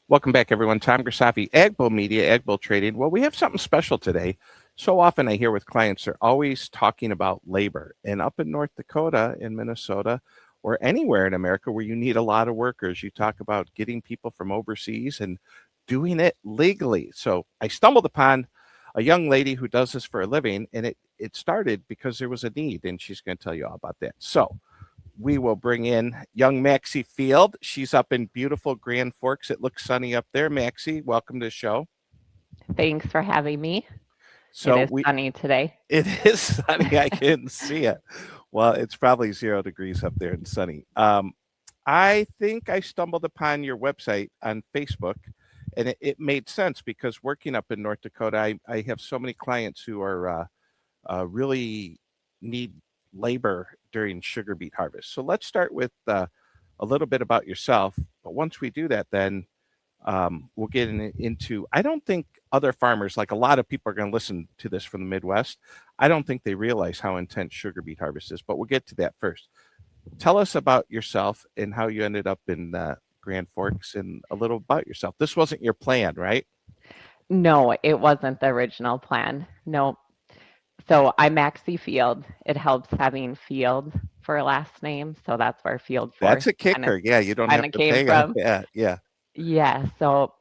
Welcome back, everyone. Tom Grisafi, AgBull Media, AgBull Trading. Well, we have something special today. So often I hear with clients, they're always talking about labor. And up in North Dakota, in Minnesota, or anywhere in America where you need a lot of workers, you talk about getting people from overseas and doing it legally. So I stumbled upon a young lady who does this for a living, and it started because there was a need, and she's going to tell you all about that. So we will bring in young Maxi Field. She's up in beautiful Grand Forks. It looks sunny up there. Maxi, welcome to the show. Thanks for having me. It So is sunny today. it is sunny. I can see it. Well, it's probably 0 degrees up there and sunny. I think I stumbled upon your website on Facebook, and it made sense because working up in North Dakota, I have so many clients who are really need labor during sugar beet harvest. So let's start with a little bit about yourself. But once we do that, then we'll get into. I don't think other farmers, like a lot of people, are going to listen to this from the Midwest. I don't think they realize how intense sugar beet harvest is. But we'll get to that first. Tell us about yourself and how you ended up in Grand Forks, and a little about yourself. This wasn't your plan, right? No, it wasn't the original plan. No. So I'm Maxi Field. It helps having Field for a last name. So that's where Field That's Force a kicker. Yeah, you don't kind have of to came pay it. from. Yeah, yeah. Yeah. So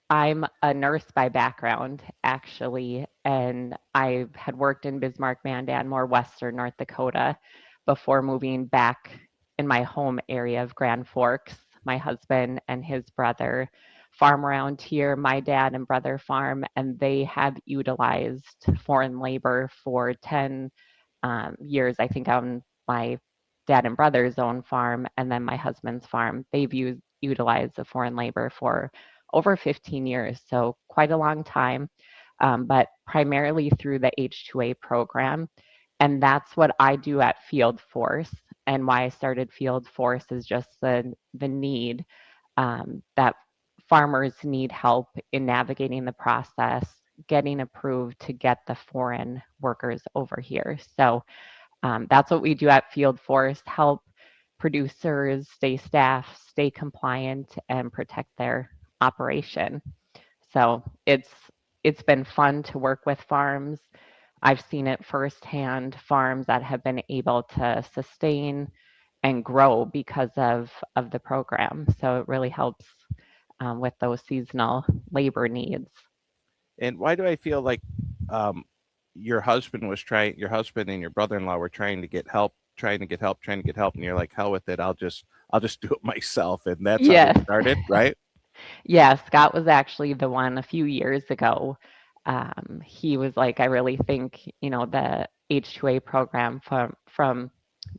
I'm a nurse by background, actually. And I had worked in Bismarck, Mandan, more Western North Dakota before moving back in my home area of Grand Forks. My husband and his brother farm around here. My dad and brother farm, and they have utilized foreign labor for 10 years, I think, on my dad and brother's own farm, and then my husband's farm. They've utilized the foreign labor for over 15 years, so quite a long time, but primarily through the H-2A program. And that's what I do at Field Force. And why I started Field Force is just the need that farmers need help in navigating the process, getting approved to get the foreign workers over here. So that's what we do at Field Force, help producers stay staffed, stay compliant, and protect their operation. So it's been fun to work with farms. I've seen it firsthand, farms that have been able to sustain and grow because of the program. So it really helps with those seasonal labor needs. And why do I feel like um, your husband and your brother-in-law were trying to get help, trying to get help, and you're like, hell with it, I'll just do it myself, and that's how this Yes. started, right? Yeah, Scott was actually the one a few years ago. He was like, I really think, the H-2A program from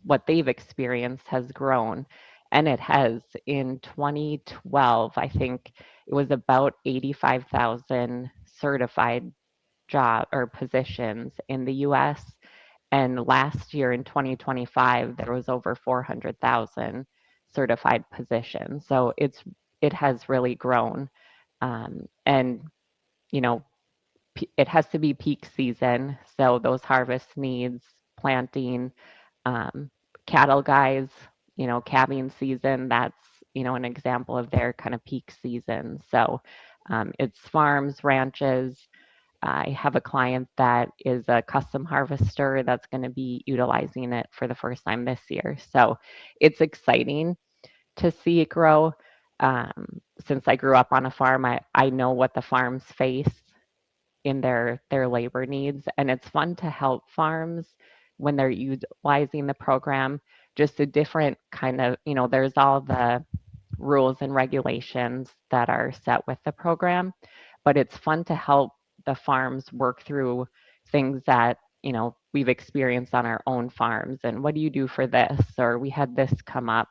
what they've experienced has grown. And it has. In 2012, I think it was about 85,000 certified job or positions in the US. And last year in 2025, there was over 400,000 certified positions. So it has really grown. And, you know, it has to be peak season. So those harvest needs, planting, um, cattle guys, calving season, that's, an example of their kind of peak season. So it's farms, ranches. I have a client that is a custom harvester that's going to be utilizing it for the first time this year. So it's exciting to see it grow. Since I grew up on a farm, I know what the farms face in their labor needs, and it's fun to help farms when they're utilizing the program. Just a different kind of, there's all the rules and regulations that are set with the program, but it's fun to help the farms work through things that we've experienced on our own farms. And what do you do for this, or we had this come up.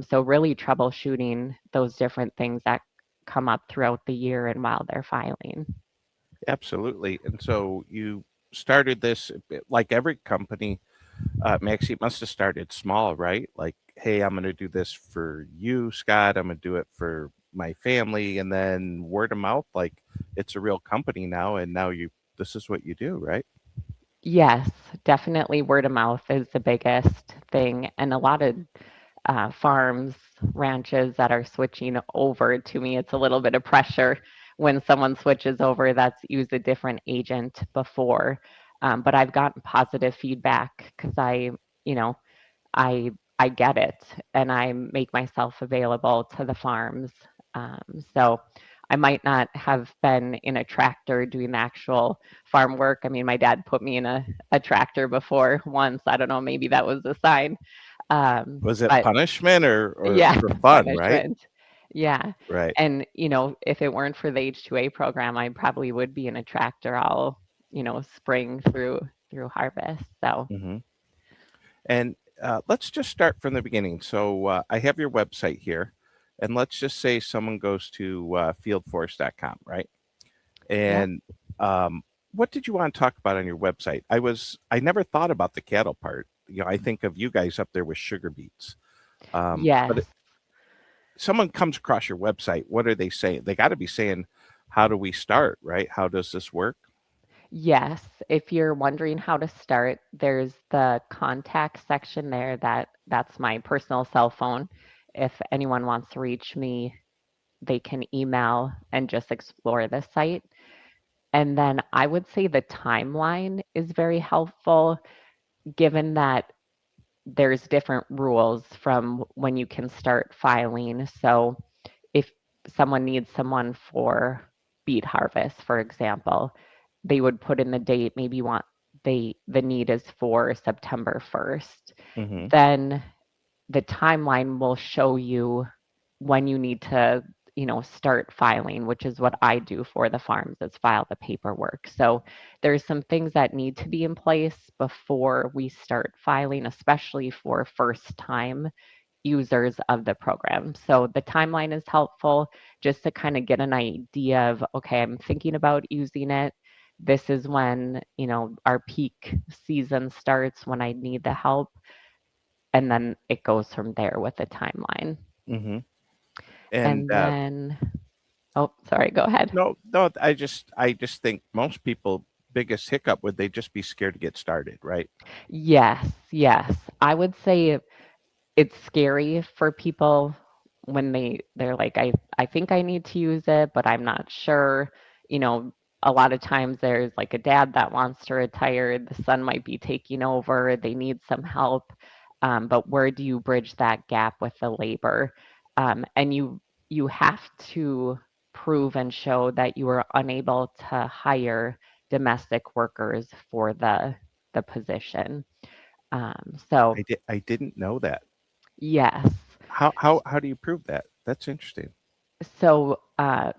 So really troubleshooting those different things that come up throughout the year and while they're filing. Absolutely. And so you started this like every company, Maxie. It must have started small, right? Like, hey, I'm going to do this for you, Scott. I'm going to do it for my family, and then word of mouth. Like, it's a real company now, and now this is what you do, right? Yes, definitely word of mouth is the biggest thing. And a lot of farms, ranches that are switching over to me. It's a little bit of pressure when someone switches over that's used a different agent before. But I've gotten positive feedback because you know, I I get it and I make myself available to the farms. Um, so I might not have been in a tractor doing the actual farm work. I mean, my dad put me in a tractor before once. I don't know, maybe that was a sign. Was it But punishment or yeah, for fun, right? punishment. Yeah. Right. And, if it weren't for the H-2A program, I probably would be in a tractor all, spring through harvest. So, Hmm. And let's just start from the beginning. So I have your website here, and let's just say someone goes to fieldforce.com, right? yep. And um, what did you want to talk about on your website? I never thought about the cattle part. I think of you guys up there with sugar beets. But Yes. someone comes across your website, what are they saying? They got to be saying, "How do we start?" Right? How does this work? Yes, if you're wondering how to start, there's the contact section there that's my personal cell phone. If anyone wants to reach me, they can email and just explore the site. And then I would say the timeline is very helpful given that there's different rules from when you can start filing. So if someone needs someone for beet harvest, for example, they would put in the date, maybe want the need is for September 1st. Hmm. Then the timeline will show you when you need to, start filing, which is what I do for the farms, is file the paperwork. So there's some things that need to be in place before we start filing, especially for first time users of the program. So the timeline is helpful just to kind of get an idea of, okay, I'm thinking about using it. This is when, our peak season starts, when I need the help. And then it goes from there with the timeline. Hmm. And And then, oh, sorry, go ahead. no, no, I just think most people biggest hiccup would they just be scared to get started, right? Yes, yes. I would say it's scary for people when they're like, I think I need to use it, but I'm not sure. You know, a lot of times there's like a dad that wants to retire, the son might be taking over, they need some help. But where do you bridge that gap with the labor? And you have to prove and show that you are unable to hire domestic workers for the position. So I didn't know that. yes. How do you prove that? That's interesting. So,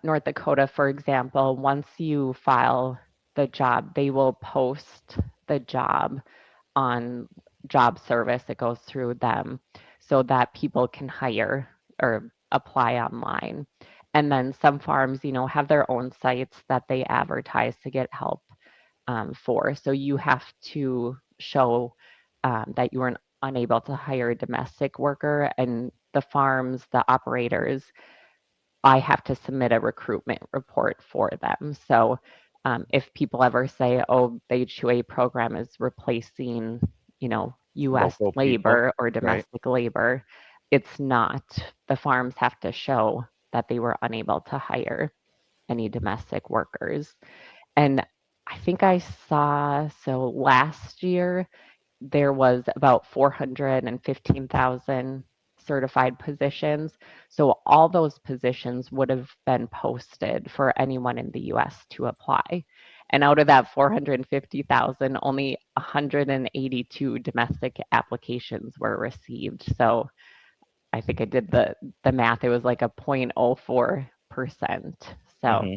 North Dakota, for example, once you file the job, they will post the job on job service. It goes through them so that people can hire or apply online. And then some farms, have their own sites that they advertise to get help for. So you have to show that you were unable to hire a domestic worker, and the farms, the operators, I have to submit a recruitment report for them. So if people ever say, "Oh, the H-2A program is replacing, U.S. Local people, labor or right? domestic labor," it's not. The farms have to show that they were unable to hire any domestic workers. And I think I saw, so last year there was about 415,000 certified positions. So all those positions would have been posted for anyone in the US to apply. And out of that 450,000, only 182 domestic applications were received. So I think I did the math. It was like a 0.04%. So Hmm.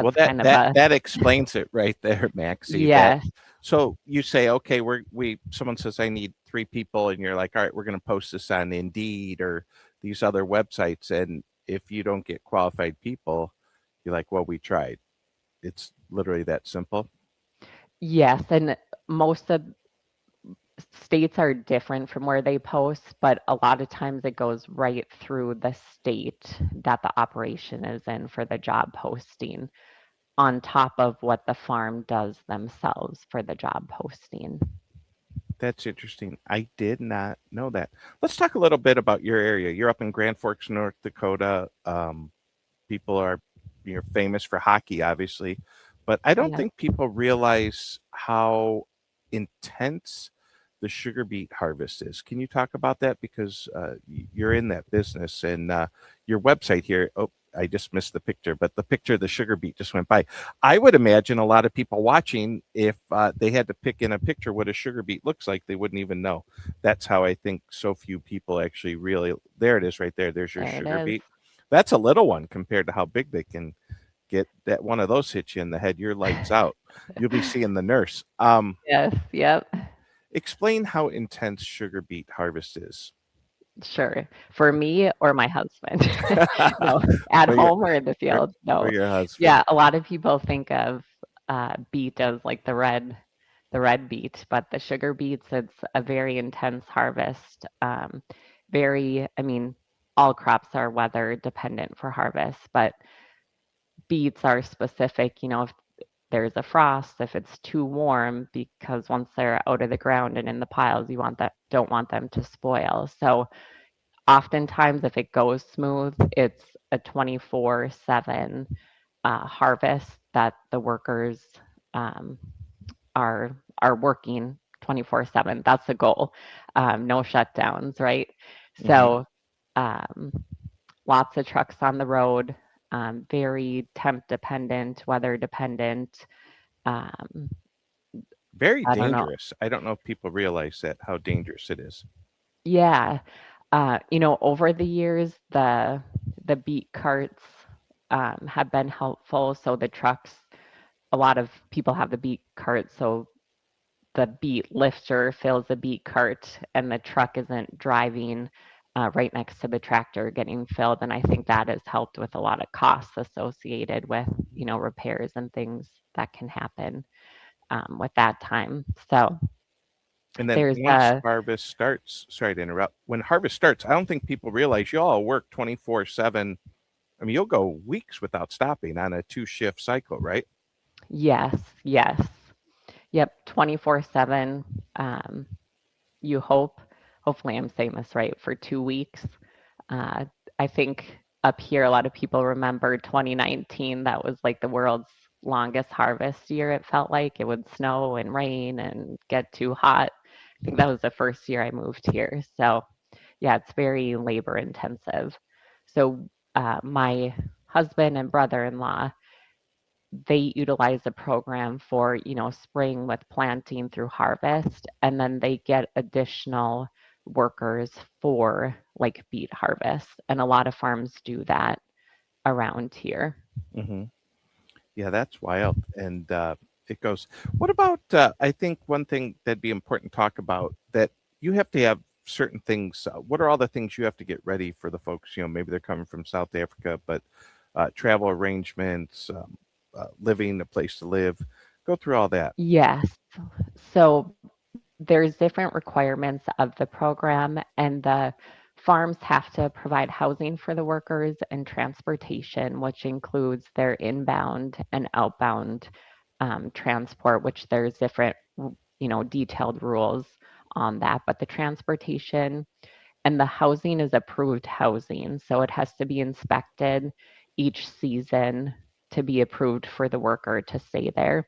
Well, that's that kind of that a that explains it right there, Maxie. That yes. so you say, okay, we someone says I need three people, and you're like, all right, we're going to post this on Indeed or these other websites, and if you don't get qualified people, you're like, well, we tried. It's literally that simple. Yes, and most of states are different from where they post, but a lot of times it goes right through the state that the operation is in for the job posting, on top of what the farm does themselves for the job posting. That's interesting. I did not know that. Let's talk a little bit about your area. You're up in Grand Forks, North Dakota. People are, you're famous for hockey, obviously, but I don't Yeah. think people realize how intense the sugar beet harvest is. Can you talk about that? Because you're in that business, and your website here. Oh, I just missed the picture, but the picture of the sugar beet just went by. I would imagine a lot of people watching, if they had to pick in a picture what a sugar beet looks like, they wouldn't even know. That's how I think so few people actually really. There it is, right there. There's your There it sugar is. beet. That's a little one compared to how big they can get. That one of those hits you in the head, your lights out. You'll be seeing the nurse. Yes, yep. Explain how intense sugar beet harvest is. Sure. For me or my husband? No, at for your home or in the for, field? for No. your husband. Yeah, a lot of people think of beet as like the red beet, but the sugar beets, it's a very intense harvest. I mean, all crops are weather dependent for harvest, but beets are specific, if there's a frost, if it's too warm, because once they're out of the ground and in the piles, don't want them to spoil. So oftentimes, if it goes smooth, it's a 24/7 harvest that the workers um, are working 24/7. That's the goal. No shutdowns, right? Hmm. So um, lots of trucks on the road, very temp dependent, weather dependent. Um, Very I don't know. dangerous. I don't know if people realize that how dangerous it is. Yeah. Over the years, the beet carts have been helpful. So the trucks, a lot of people have the beet cart, so the beet lifter fills the beet cart, and the truck isn't driving right next to the tractor getting filled. And I think that has helped with a lot of costs associated with, repairs and things that can happen with that time. So And then there's once harvest starts, sorry to interrupt. When harvest starts, I don't think people realize you all work 24/7. I mean, you'll go weeks without stopping on a two-shift cycle, right? yes, yes. Yep, 24/7. Um, you hopefully I'm saying this right, for 2 weeks. Uh, I think up here, a lot of people remember 2019. That was like the world's longest harvest year. It felt like it would snow and rain and get too hot. I think that was the first year I moved here. So, yeah, it's very labor intensive. So, my husband and brother in law, they utilize the program for, spring with planting through harvest, and then they get additional workers for like beet harvest. And a lot of farms do that around here. Hmm. Yeah, that's wild. And it goes. What about? I think one thing that'd be important to talk about, that you have to have certain things. What are all the things you have to get ready for the folks? Maybe they're coming from South Africa, but travel arrangements, living, a place to live. Go through all that. Yes. So there's different requirements of the program, and the farms have to provide housing for the workers and transportation, which includes their inbound and outbound transport, which there's different, detailed rules on that. But the transportation and the housing is approved housing. So it has to be inspected each season to be approved for the worker to stay there.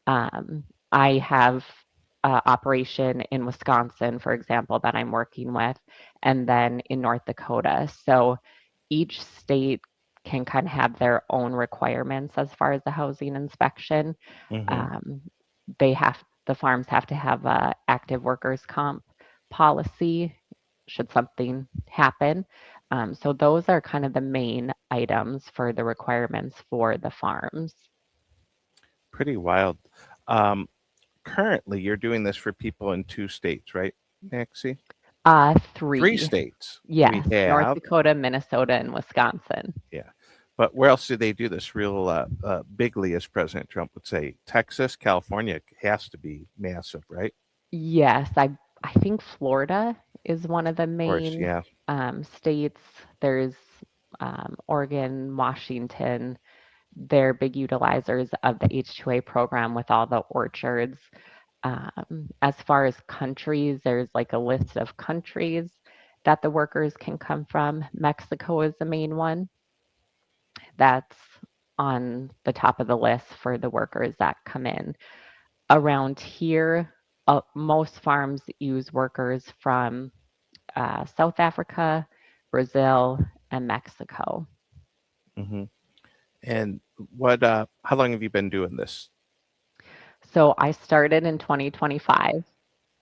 I have operation in Wisconsin, for example, that I'm working with, and then in North Dakota. So each state can kind of have their own requirements as far as the housing inspection. Hmm. Um, the farms have to have a active workers comp policy should something happen. So those are kind of the main items for the requirements for the farms. Pretty wild. Um, Currently, you're doing this for people in two states, right, Maxi? Three Three. states. We Yes, North have, Dakota, Minnesota, and Wisconsin. yeah. But where else do they do this real bigly, as President Trump would say? Texas, California has to be massive, right? Yes, I think Florida is one of the Of course, main yeah. states. There's Oregon, Washington. They're big utilizers of the H-2A program with all the orchards. As far as countries, there's like a list of countries that the workers can come from. Mexico is the main one. That's on the top of the list for the workers that come in. Around here, most farms use workers from South Africa, Brazil, and Mexico. Hmm. And how long have you been doing this? So I started in 2025,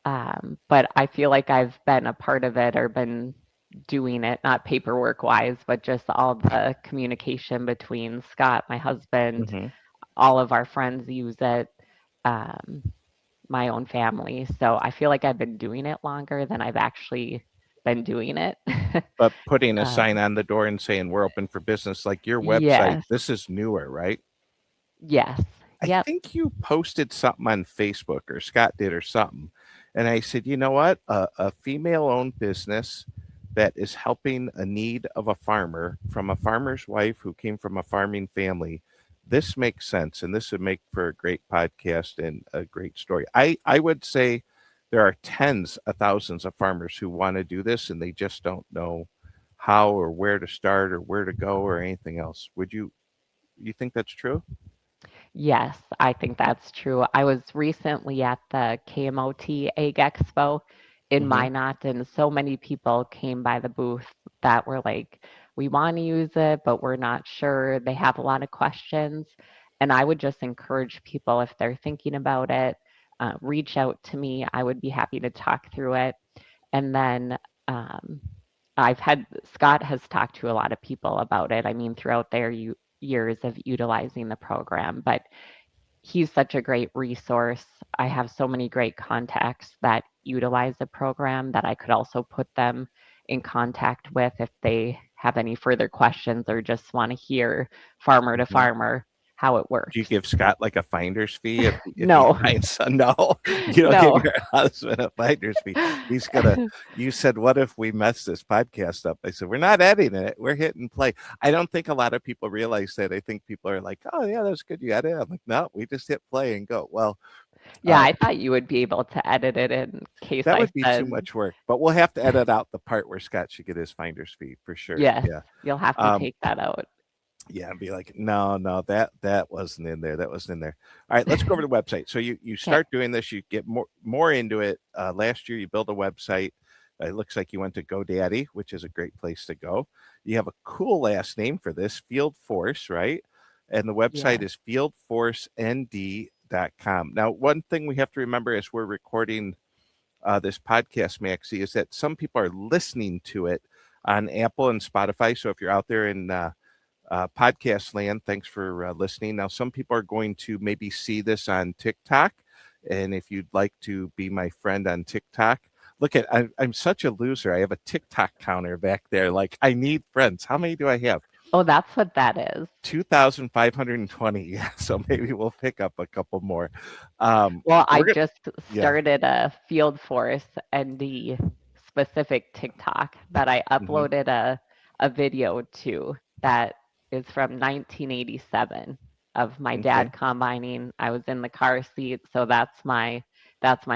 but I feel like I've been a part of it or been doing it, not paperwork wise, but just all the communication between Scott, my husband, Hmm. all of our friends use it, um, my own family. So I feel like I've been doing it longer than I've actually been doing it. But putting a um, sign on the door and saying we're open for business, like your website, yes, this is newer, right? yes, I yep, think you posted something on Facebook or Scott did or something. And I said, you know what? A female owned business that is helping a need of a farmer from a farmer's wife who came from a farming family. This makes sense. And this would make for a great podcast and a great story. I would say there are tens of thousands of farmers who want to do this and they just don't know how or where to start or where to go or anything else. You think that's true? yes, I think that's true. I was recently at the KMOT Egg Expo in Mm-hmm. Minot, and so many people came by the booth that were like, we want to use it, but we're not sure. They have a lot of questions. And I would just encourage people, if they're thinking about it, reach out to me. I would be happy to talk through it. And then um, Scott has talked to a lot of people about it. I mean, throughout their years of utilizing the program, but he's such a great resource. I have so many great contacts that utilize the program that I could also put them in contact with if they have any further questions or just want to hear farmer to farmer how it Do you works. give Scott like a finder's fee if he No, finds a no? You don't give no. your husband a finder's fee. He's gonna. You said, "What if we mess this podcast up?" I said, "We're not editing it. We're hitting play." I don't think a lot of people realize that. I think people are like, "Oh yeah, that's good. You edit." I'm like, "No, we just hit play and go." Well, Yeah, uh, I thought you would be able to edit it in case that I would be too said much work. But we'll have to edit out the part where Scott should get his finder's fee for sure. yes, Yeah. you'll have to Um, take that out. Yeah, and be like, no, no, that wasn't in there. That wasn't in there. All right, let's go over to the website. So you Okay. start doing this, you get more into it. Last year, you build a website. It looks like you went to GoDaddy, which is a great place to go. You have a cool last name for this, Field Force, right? And the website Yes. is fieldforcend.com. Now, one thing we have to remember as we're recording this podcast, Maxi, is that some people are listening to it on Apple and Spotify. So if you're out there in podcast land, thanks for listening. Now, some people are going to maybe see this on TikTok. And if you'd like to be my friend on TikTok, I'm such a loser. I have a TikTok counter back there. Like, I need friends. How many do I have? Oh, that's what that is. 2,520. So maybe we'll pick up a couple more. Well, I We're going to, just yeah. started a field force and the specific TikTok that I Hmm. uploaded a video to that is from 1987 of my Okay. dad combining. I was in the car seat, so that's my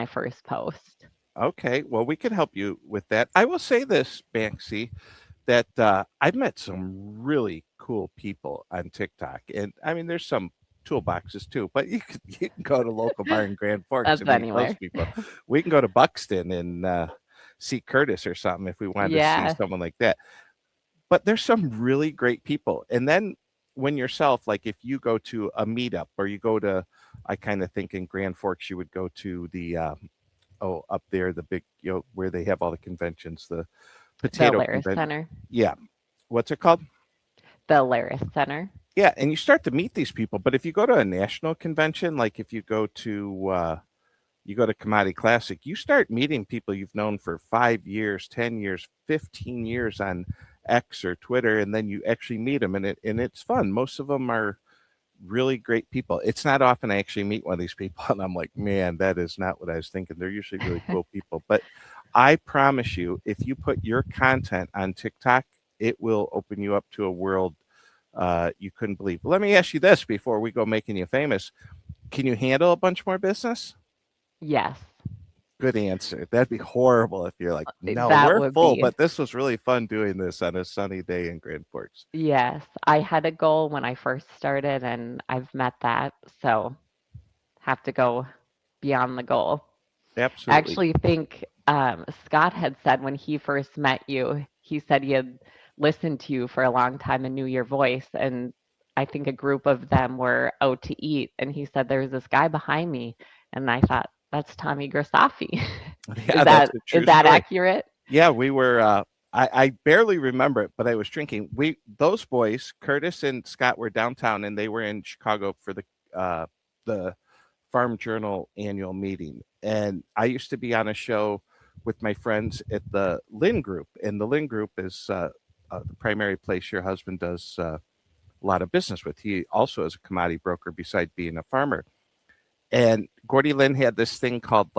first post. Okay. Well, we can help you with that. I will say this, Banksy, that I've met some really cool people on TikTok, and I mean, there's some toolboxes too. But you can go to local bar in Grand Forks That's and meet those anywhere. people. We can go to Buxton and see Curtis or something if we wanted to see Yeah. someone like that. But there's some really great people, and then when yourself, like if you go to a meetup or you go to, I kind of think in Grand Forks you would go to the up there the big where they have all the conventions, the The potato Laris convention. Center. Yeah, what's it called? The Laris Center. Yeah, and you start to meet these people. But if you go to a national convention, like if you go to Commodity Classic, you start meeting people you've known for 5 years, 10 years, 15 years on X or Twitter, and then you actually meet them, and it's fun. Most of them are really great people. It's not often I actually meet one of these people, and I'm like, man, that is not what I was thinking. They're usually really cool people, but I promise you, if you put your content on TikTok, it will open you up to a world you couldn't believe. But let me ask you this before we go making you famous: can you handle a bunch more business? Yes, Good answer. That'd be horrible if you're like, no, that we're would full, be. but this was really fun doing this on a sunny day in Grand Forks. Yes, I had a goal when I first started, and I've met that. So have to go beyond the goal. I Absolutely. actually think Scott had said when he first met you, he said he had listened to you for a long time and knew your voice. And I think a group of them were out to eat, and he said there was this guy behind me, and I thought that's Tommy Grisafi. Yeah, that's a Is true that story. accurate? Yeah, we were. I barely remember it, but I was drinking. Those boys, Curtis and Scott, were downtown, and they were in Chicago for the Farm Journal annual meeting. And I used to be on a show with my friends at the Lynn Group, and the Lynn Group is the primary place your husband does a lot of business with. He also is a commodity broker beside being a farmer. And Gordy Lynn had this thing called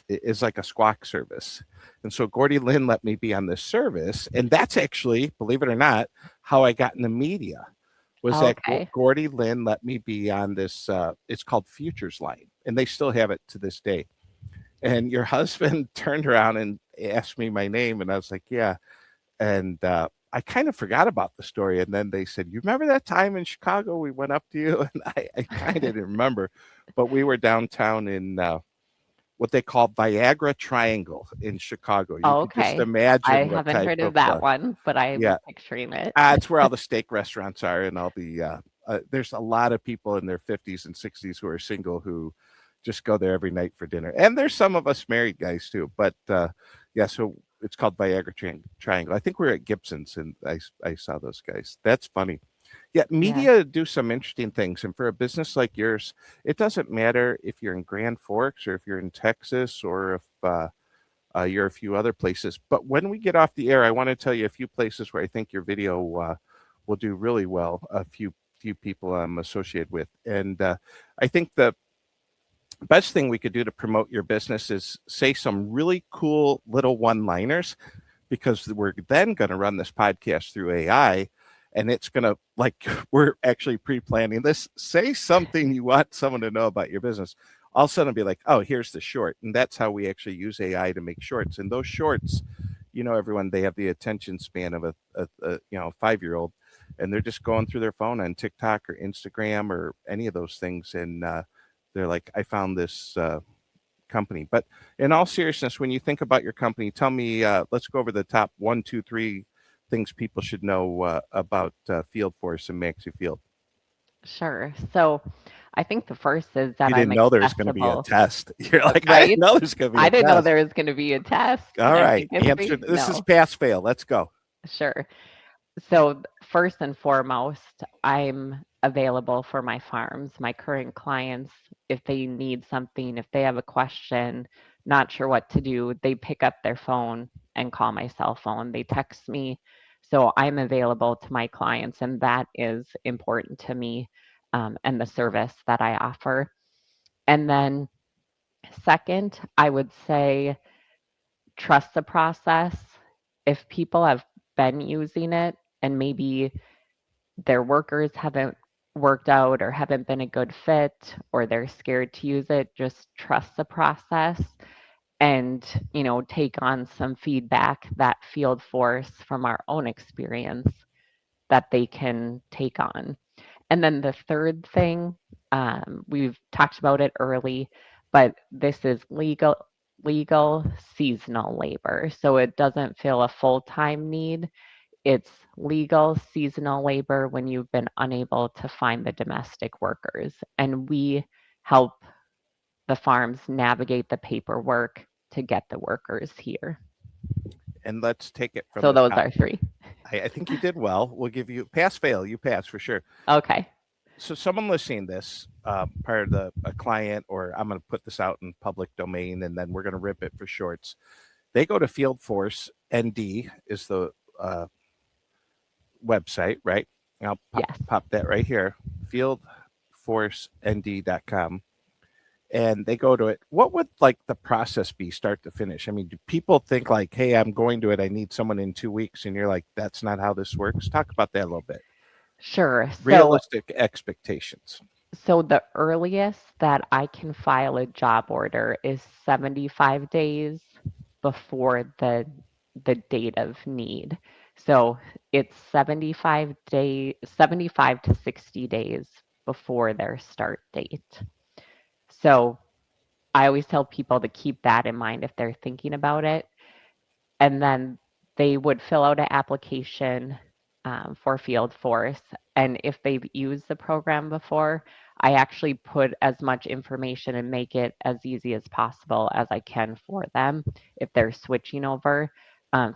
is like a squawk service. And so Gordy Lynn let me be on this service. And that's actually, believe it or not, how I got in the media was that Okay. Gordy Lynn let me be on this, it's called Futures Line. And they still have it to this day. And your husband turned around and asked me my name. And I was like, yeah. And I kind of forgot about the story. And then they said, you remember that time in Chicago we went up to you? And I kind of didn't remember. But we were downtown in what they call Viagra Triangle in Chicago. You can just Okay. I imagine what haven't type heard of of that one, but I'm yeah, picturing it. it's where all the steak restaurants are, and all the there's a lot of people in their 50s and 60s who are single who just go there every night for dinner, and there's some of us married guys too. But yeah, so it's called Viagra Triangle. I think we were at Gibson's, and I saw those guys. That's funny. Yeah, Yeah. media do some interesting things. And for a business like yours, it doesn't matter if you're in Grand Forks or if you're in Texas or if you're a few other places. But when we get off the air, I want to tell you a few places where I think your video will do really well. A few people I'm associated with, and I think the best thing we could do to promote your business is say some really cool little one-liners, because we're then going to run this podcast through AI, and it's going to, like, we're actually pre-planning this. Say something you want someone to know about your business. All of a sudden, be like, oh, here's the short. And that's how we actually use AI to make shorts. And those shorts, everyone, they have the attention span of a 5-year-old, and they're just going through their phone on TikTok or Instagram or any of those things. And they're like, I found this company. But in all seriousness, when you think about your company, tell me, let's go over the top 1, 2, 3 things people should know about Field Force and Maxi Field. Sure. So I think the first is that You I'm didn't know there was going to be a accessible, test. You're like, I didn't right? know there's going to be I a didn't know test. there was going to be a test. All I right. think Answer. history? This is No. pass fail. Let's go. Sure. So first and foremost, I'm available for my farms, my current clients. If they need something, if they have a question, not sure what to do, they pick up their phone and call my cell phone. They text me. So I'm available to my clients, and that is important to me, and the service that I offer. And then, second, I would say trust the process. If people have been using it and maybe their workers haven't worked out or haven't been a good fit or they're scared to use it, just trust the process and, take on some feedback, that field force from our own experience that they can take on. And then the third thing, we've talked about it early, but this is legal seasonal labor. So it doesn't feel a full-time need. It's legal seasonal labor when you've been unable to find the domestic workers. And we help the farms navigate the paperwork to get the workers here. And let's take it from So the those top. are three. I think you did well. We'll give you pass fail. You pass for sure. Okay. So someone listening to this, prior to a client, or I'm going to put this out in public domain, and then we're going to rip it for shorts. They go to Field Force ND is the website, right? I'll Yes. pop that right here, fieldforcend.com. And they go to it. What would like the process be start to finish? I mean, do people think like, hey, I'm going to it, I need someone in 2 weeks, and you're like, that's not how this works? Talk about that a little bit. Sure. So Realistic expectations. So the earliest that I can file a job order is 75 days before the date of need. So it's 75 to 60 days before their start date. So I always tell people to keep that in mind if they're thinking about it. And then they would fill out an application for field force. And if they've used the program before, I actually put as much information and make it as easy as possible as I can for them if they're switching over.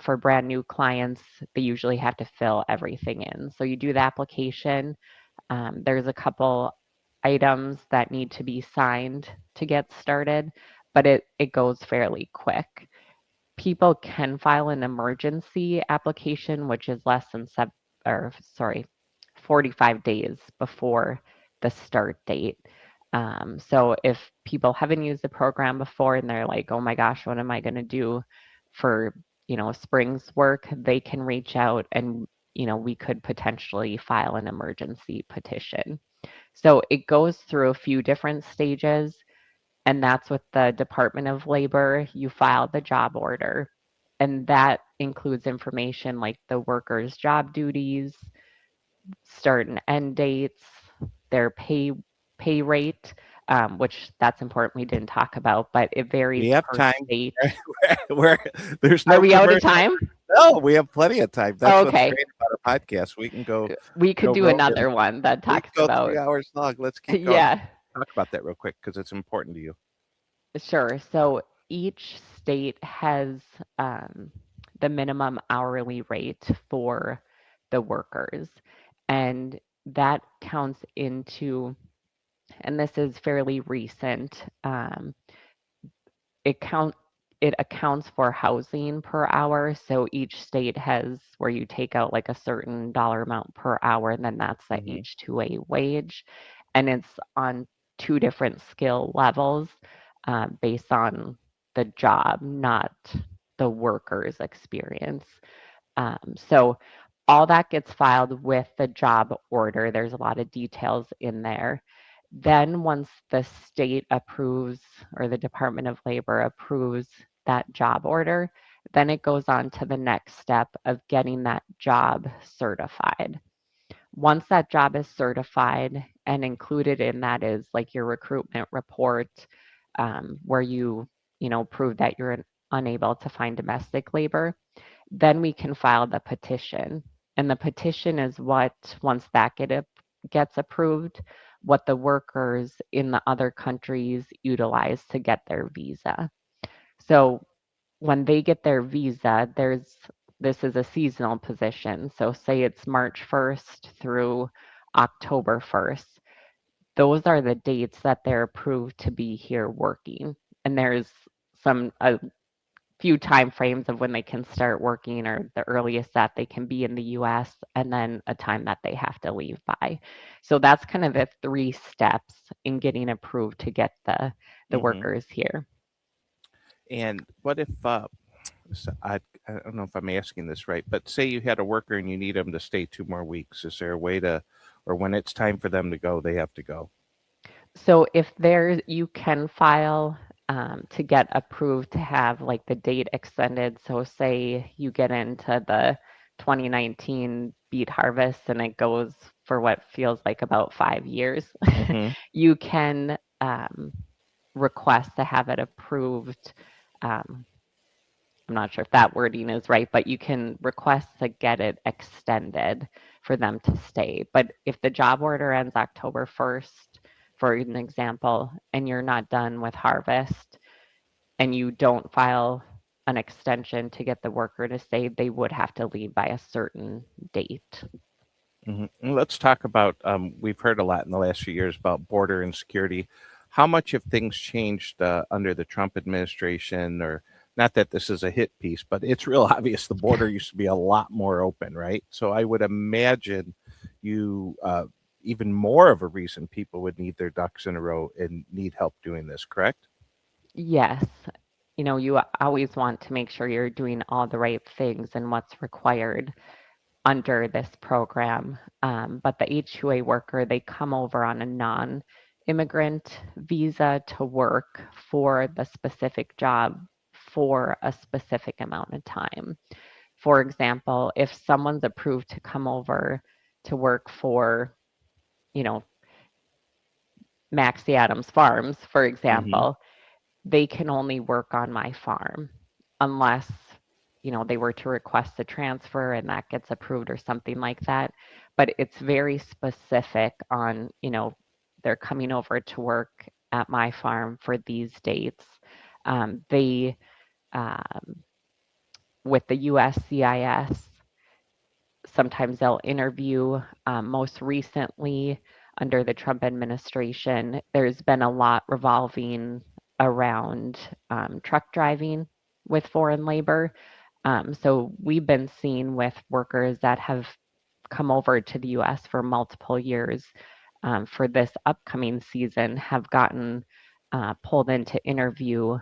For brand new clients, they usually have to fill everything in. So you do the application. There's a couple items that need to be signed to get started, but it goes fairly quick. People can file an emergency application, which is less than 45 days before the start date. So if people haven't used the program before and they're like, oh my gosh, what am I going to do for, spring's work, they can reach out and, we could potentially file an emergency petition. So it goes through a few different stages, and that's with the Department of Labor. You file the job order, and that includes information like the worker's job duties, start and end dates, their pay rate, which that's important we didn't talk about, but it We varies have per time. state. Where there's Are no we out of commercial. time? No, we have plenty of time. Oh, That's what's okay. great about a podcast. We can We could go do roving. another one that We talks can go about, 3 hours long. Let's keep going. yeah, Talk about that real quick because it's important to you. sure. So each state has the minimum hourly rate for the workers, and that counts into, and this is fairly recent, it count it accounts for housing per hour. So each state has where you take out like a certain dollar amount per hour, and then that's the Hmm. H-2A wage, and it's on two different skill levels based on the job, not the worker's experience. So all that gets filed with the job order. There's a lot of details in there. Then once the state approves or the Department of Labor approves that job order, then it goes on to the next step of getting that job certified. Once that job is certified, and included in that is like your recruitment report, where you prove that you're unable to find domestic labor, then we can file the petition. And the petition is what, once that gets approved, what the workers in the other countries utilize to get their visa. So when they get their visa, this is a seasonal position. So say it's March 1st through October 1st. Those are the dates that they're approved to be here working. And there's a few time frames of when they can start working, or the earliest that they can be in the US, and then a time that they have to leave by. So that's kind of the three steps in getting approved to get the Hmm. workers here. And what if I don't know if I'm asking this right, but say you had a worker and you need them to stay 2 more weeks. Is there a way to, or when it's time for them to go, they have to go? So if there, you can file to get approved to have like the date extended. So say you get into the 2019 beet harvest and it goes for what feels like about 5 years, Hmm. you can request to have it approved. Um, I'm not sure if that wording is right, but you can request to get it extended for them to stay. But if the job order ends October 1st, for an example, and you're not done with harvest and you don't file an extension to get the worker to stay, they would have to leave by a certain date. Hmm. Let's talk about. We've heard a lot in the last few years about border insecurity. How much have things changed under the Trump administration? Or not that this is a hit piece, but it's real obvious the border used to be a lot more open, right? So I would imagine you even more of a reason people would need their ducks in a row and need help doing this. Correct? Yes, you always want to make sure you're doing all the right things and what's required. under this program. But the H-2A worker, they come over on a non-immigrant visa to work for the specific job for a specific amount of time. For example, if someone's approved to come over to work for, you know, Maxi Adams Farms, for Hmm. example, they can only work on my farm unless, they were to request a transfer and that gets approved or something like that. But it's very specific on, they're coming over to work at my farm for these dates. They, um, with the USCIS, sometimes they'll interview. Most recently, under the Trump administration, there's been a lot revolving around truck driving with foreign labor. So we've been seeing with workers that have come over to the US for multiple years for this upcoming season have gotten pulled in to interview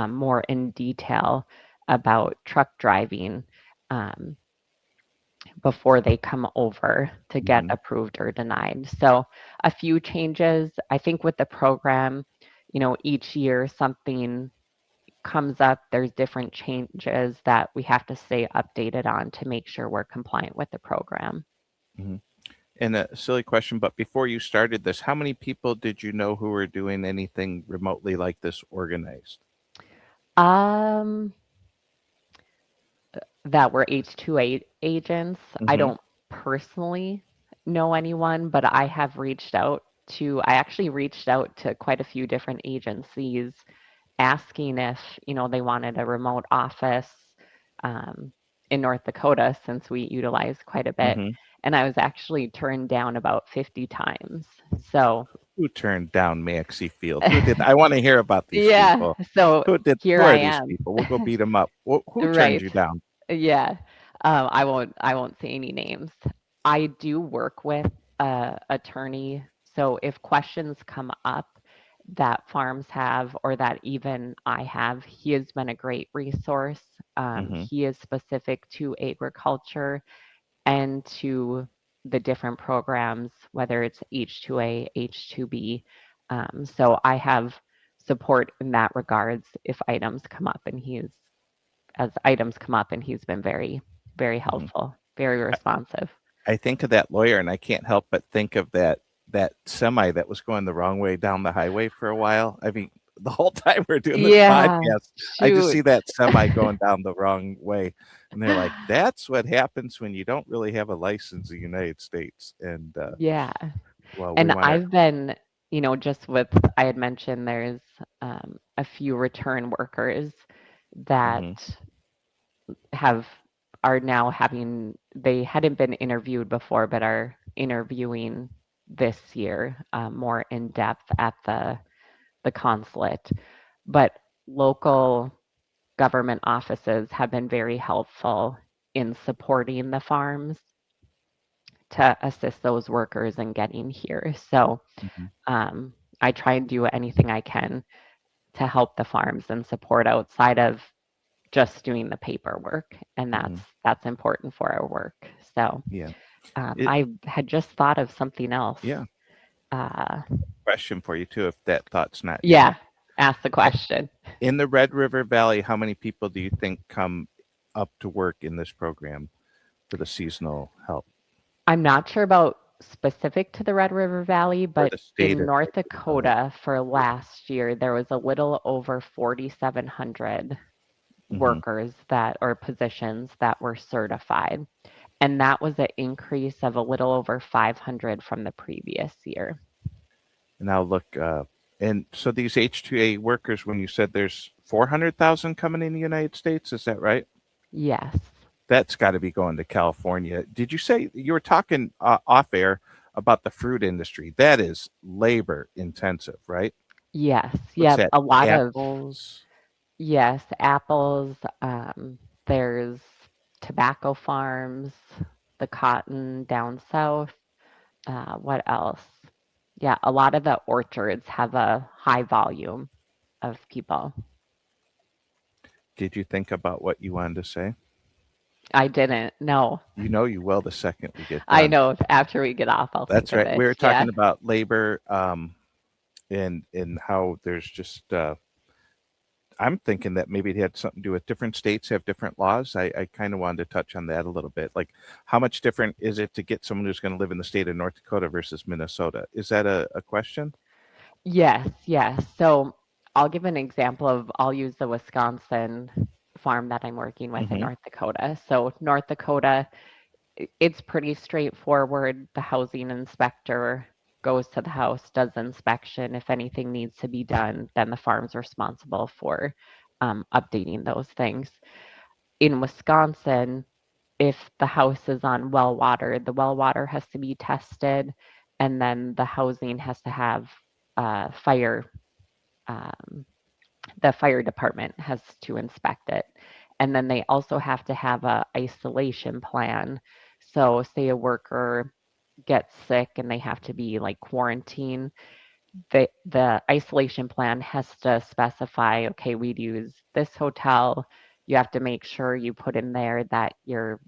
more in detail about truck driving. Um, before they come over to get Hmm. approved or denied. So a few changes. I think with the program, each year something comes up, there's different changes that we have to stay updated on to make sure we're compliant with the program. Hmm. And a silly question, but before you started this, how many people did you know who were doing anything remotely like this organized? Um, that were H-2A agents. I Hmm. don't personally know anyone, but I actually reached out to quite a few different agencies asking if, they wanted a remote office um, in North Dakota since we utilize quite a bit. Hmm. And I was actually turned down about 50 times. So, Who turned down Maxi Field? Who did? I want to hear about these yeah. people. So Who did? Who here I are these am. people? We'll go beat them up. Who turned Right. you down? Yeah. I won't say any names. I do work with a attorney. So if questions come up that farms have or that even I have, he has been a great resource. Hmm. He is specific to agriculture and to the different programs, whether it's H-2A, H-2B. So I have support in that regards if items come up, and he's been very, very Hmm. helpful, very responsive. I think of that lawyer, and I can't help but think of that semi that was going the wrong way down the highway for a while. I mean, the whole time we're doing this Yeah, podcast, I just shoot. see that semi going down the wrong way, and they're like, "That's what happens when you don't really have a license in the United States." And Yeah. well, we And want to. I've been, just with, I had mentioned there's a few return workers that Hmm. have are now having, they hadn't been interviewed before, but are interviewing this year more in depth at the consulate. But local government offices have been very helpful in supporting the farms to assist those workers in getting here. So Hmm. um, I try and do anything I can to help the farms and support outside of just doing the paperwork, and Hmm. that's important for our work. So Yeah. It. I had just thought of something else. Yeah. Uh, Question for you too, if that thought's not yeah, here. ask the question. In the Red River Valley, how many people do you think come up to work in this program for the seasonal help, I'm not sure about specific to the Red River Valley, or but the state in of North North Dakota? Dakota for last year, there was a little over 4,700 Hmm. workers that or positions that were certified. And that was an increase of a little over 500 from the previous year. Now look, and so these H-2A workers, when you said there's 400,000 coming in the United States, is that right? Yes. That's got to be going to California. Did you say you were talking off air about the fruit industry? That is labor intensive, right? Yes. What's Yep. that? A lot of, Apples. yes, apples. There's tobacco farms, the cotton down south. What else? Yeah, a lot of the orchards have a high volume of people. Did you think about what you wanted to say? I didn't. No. You know you will the second we get I done. know after we get off, I'll think That's of right. We it. were Yeah. talking about labor, and how there's just I'm thinking that maybe it had something to do with different states have different laws. I kind of wanted to touch on that a little bit. Like, how much different is it to get someone who's going to live in the state of North Dakota versus Minnesota? Is that a question? Yes, yes. So I'll give an example of, I'll use the Wisconsin farm that I'm working with in Mm-hmm. North Dakota. So North Dakota, it's pretty straightforward. The housing inspector goes to the house, does inspection. If anything needs to be done, then the farm's responsible for updating those things. In Wisconsin, if the house is on well water, the well water has to be tested, and then the housing has to have fire. Um, the fire department has to inspect it, and then they also have to have a isolation plan. So, say a worker gets sick and they have to be like quarantined, the isolation plan has to specify, okay, we'd use this hotel. You have to make sure you put in there that you're,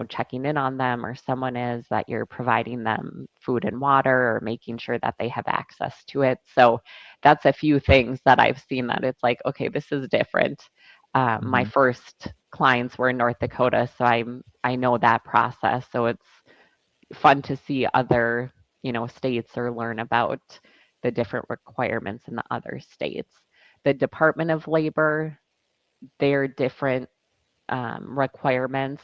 checking in on them, or someone is, that you're providing them food and water, or making sure that they have access to it. So that's a few things that I've seen that it's like, okay, this is different. My Mm-hmm. first clients were in North Dakota, so I know that process. So it's fun to see other, states, or learn about the different requirements in the other states. The Department of Labor, their different requirements,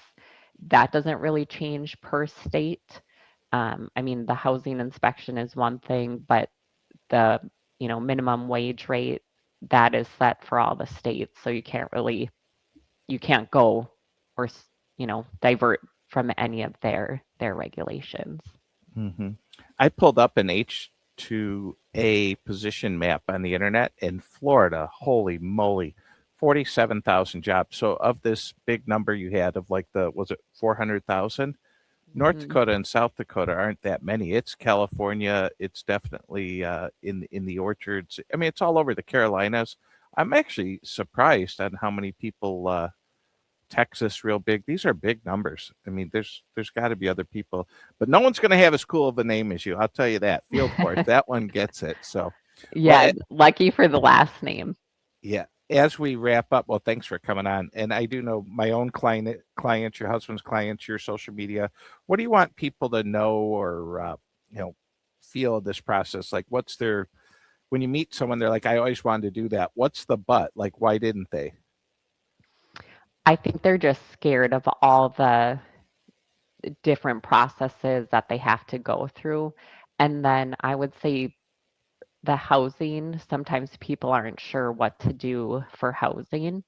that doesn't really change per state. I mean, the housing inspection is one thing, but the, minimum wage rate, that is set for all the states. So you can't go or, divert from any of their regulations. Mm-hmm. I pulled up an H-2A position map on the internet in Florida. Holy moly, 47,000 jobs. So of this big number you had of like was it 400,000? North Mhm. Dakota and South Dakota aren't that many. It's California. It's definitely in the orchards. I mean, it's all over the Carolinas. I'm actually surprised on how many people. Texas, real big. These are big numbers. I mean, there's got to be other people, but no one's going to have as cool of a name as you. I'll tell you that. Field Force, that one gets it. So, well, Yeah, lucky for the last name. yeah. As we wrap up, well, thanks for coming on. And I do know my own clients, your husband's clients, your social media. What do you want people to know or you know feel this process? Like, what's their when you meet someone, they're like, I always wanted to do that. What's the but? Like, why didn't they? I think they're just scared of all the different processes that they have to go through. And then I would say the housing, sometimes people aren't sure what to do for housing,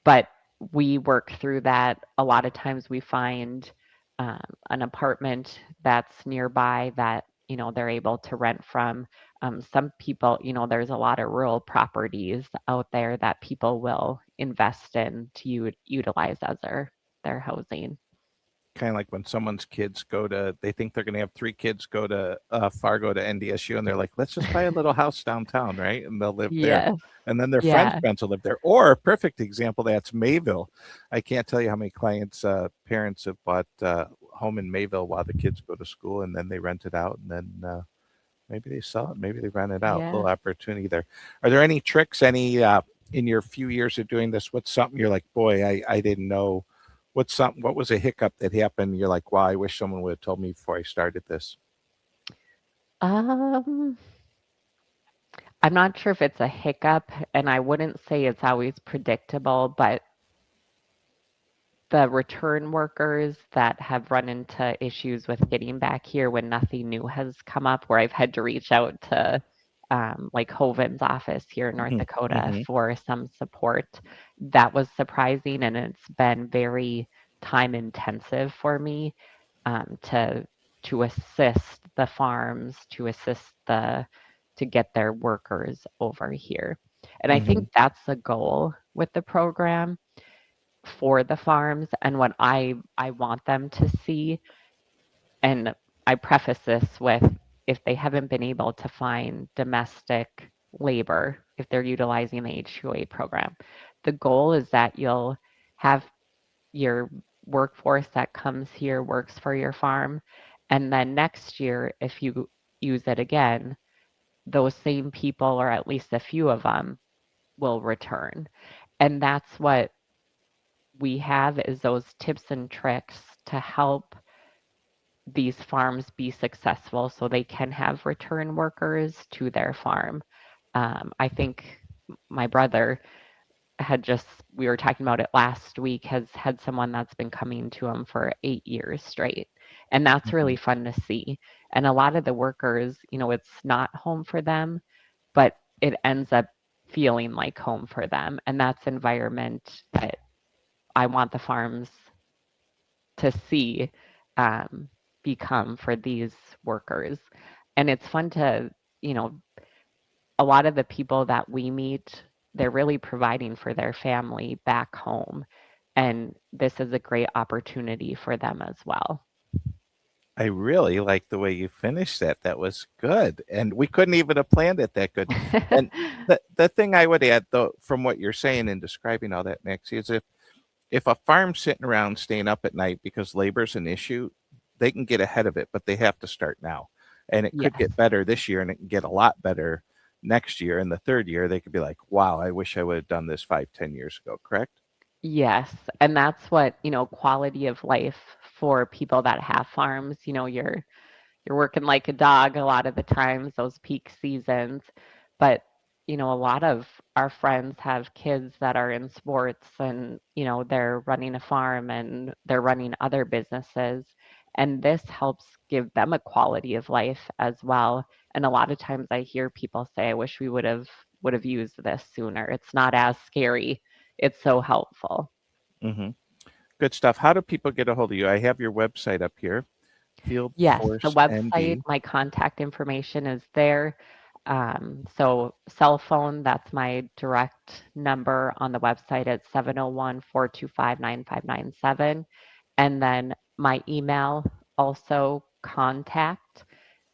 but we work through that. A lot of times we find an apartment that's nearby that, they're able to rent from. Some people, there's a lot of rural properties out there that people will invest in to utilize as their housing. Kind of like when someone's kids they think they're going to have three kids go to Fargo to NDSU, and they're like, let's just buy a little house downtown, right? And they'll live there. Yes. And then their Yeah. friends will live there. Or a perfect example, that's Mayville. I can't tell you how many clients, parents have bought home in Mayville while the kids go to school, and then they rent it out, and then maybe they sell it, maybe they rent it out. A Yeah. little opportunity there. Are there any tricks, in your few years of doing this? What's something you're like, boy, I didn't know? What was a hiccup that happened? You're like, wow, I wish someone would have told me before I started this. Um, I'm not sure if it's a hiccup, and I wouldn't say it's always predictable, but the return workers that have run into issues with getting back here when nothing new has come up, where I've had to reach out to like Hoven's office here in North Hmm. Dakota Hmm. for some support, that was surprising, and it's been very time intensive for me to assist the farms, to assist to get their workers over here. And I Hmm. think that's the goal with the program for the farms, and what I want them to see. And I preface this with, if they haven't been able to find domestic labor, if they're utilizing the H-2A program, the goal is that you'll have your workforce that comes here works for your farm. And then next year, if you use it again, those same people, or at least a few of them, will return. And that's what we have is those tips and tricks to help these farms be successful so they can have return workers to their farm. I think my brother had just, we were talking about it last week, has had someone that's been coming to him for 8 years straight. And that's Mhm. really fun to see. And a lot of the workers, it's not home for them, but it ends up feeling like home for them. And that's environment that I want the farms to see um, become for these workers. And it's fun to, you know, a lot of the people that we meet, they're really providing for their family back home. And this is a great opportunity for them as well. I really like the way you finished that. That was good, and we couldn't even have planned it that good. And the thing I would add, though, from what you're saying and describing all that, Maxie, is if a farm's sitting around staying up at night because labor's an issue, they can get ahead of it, but they have to start now. And it could Yes. get better this year, and it can get a lot better next year. And the third year, they could be like, "Wow, I wish I would have done this 5, 10 years ago." Correct? Yes, and that's what, quality of life for people that have farms, you're working like a dog a lot of the times, those peak seasons. But, a lot of our friends have kids that are in sports and, they're running a farm and they're running other businesses. And this helps give them a quality of life as well. And a lot of times I hear people say, I wish we would have used this sooner. It's not as scary. It's so helpful. Hmm. Good stuff. How do people get a hold of you? I have your website up here, Field Yes, the Force website, ND. my contact information is there. So cell phone, that's my direct number on the website at 701-425-9597. And then my email, also contact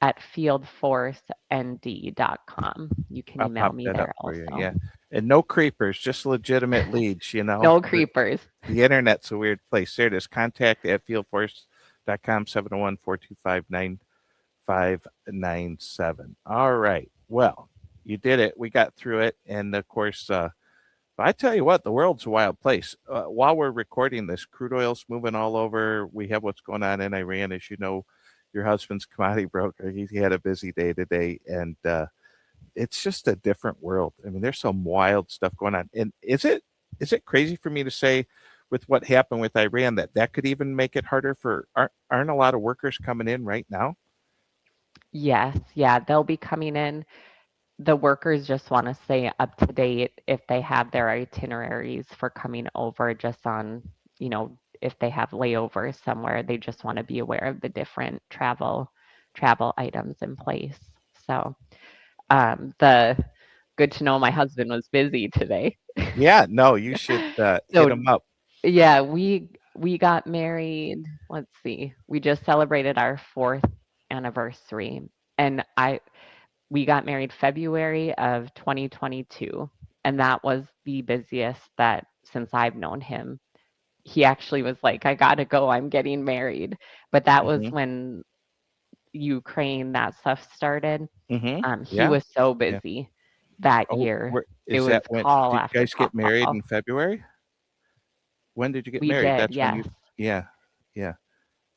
at fieldforcend.com. You can I'll email pop me that up there for you. also. Yeah. And no creepers, just legitimate leads, No creepers. The internet's a weird place. There it is. Contact at fieldforce.com, 701-425-9597. All right. Well, you did it. We got through it. And of course, I tell you what, the world's a wild place. While we're recording this, crude oil's moving all over. We have what's going on in Iran. As you know, your husband's commodity broker. He had a busy day today. And, it's just a different world. I mean, there's some wild stuff going on. And is it crazy for me to say, with what happened with Iran, that could even make it harder for aren't a lot of workers coming in right now? Yes, yeah, they'll be coming in. The workers just want to stay up to date if they have their itineraries for coming over, just on, if they have layovers somewhere, they just want to be aware of the different travel items in place. So, the good to know my husband was busy today. Yeah, no, you should hit So, them up. yeah, we got married, let's see. We just celebrated our 4th anniversary, and I we got married February of 2022, and that was the busiest that since I've known him. He actually was like, "I gotta go, I'm getting married." But that was Hmm. when Ukraine, that stuff started. Hmm. He Yeah, was so yeah. busy that Oh, year. where It is was that? When call did you after guys get married call. in February? When did you get We married? did, That's when yes. you. Yeah, yeah.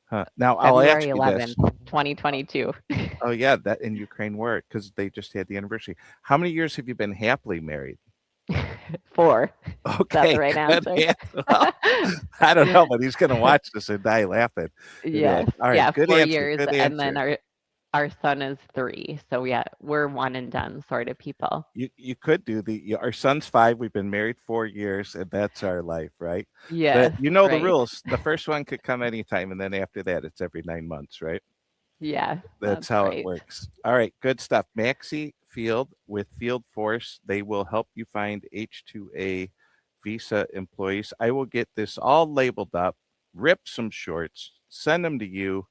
Huh. Now I'll ask February you this. 11th, 2022. Oh yeah, that in Ukraine war because they just had the anniversary. How many years have you been happily married? 4. Is that the Okay, right good answer? answer. Well, I don't know, but he's gonna watch this and die laughing. He'll be like, Yes. "All right, Yeah, good 4 answer, years, good and then answer." our son is 3. So, yeah, we're one and done sort of people. You could do our son's 5, we've been married 4 years, and that's our life, right? But Yes, you know the right. rules. The first one could come anytime, and then after that, it's every 9 months, right? Yeah, That's that's how it right. works. All right, good stuff. Maxi Field with Field Force, they will help you find H-2A visa employees. I will get this all labeled up, rip some shorts, send them to you,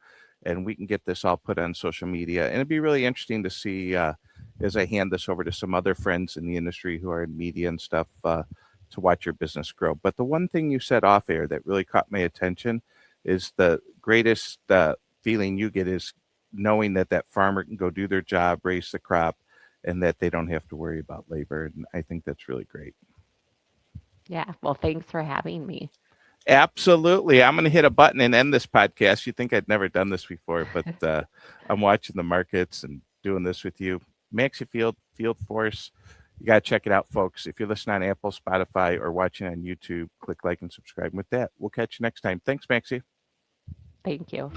and we can get this all put on social media. And it'd be really interesting to see as I hand this over to some other friends in the industry who are in media and stuff to watch your business grow. But the one thing you said off air that really caught my attention is the greatest feeling you get is knowing that that farmer can go do their job, raise the crop, and that they don't have to worry about labor. And I think that's really great. Yeah. Well, thanks for having me. Absolutely. I'm going to hit a button and end this podcast. You think I'd never done this before, but I'm watching the markets and doing this with you. Maxi Field Force. You got to check it out, folks. If you're listening on Apple, Spotify, or watching on YouTube, click like and subscribe. With that, we'll catch you next time. Thanks, Maxi. Thank you.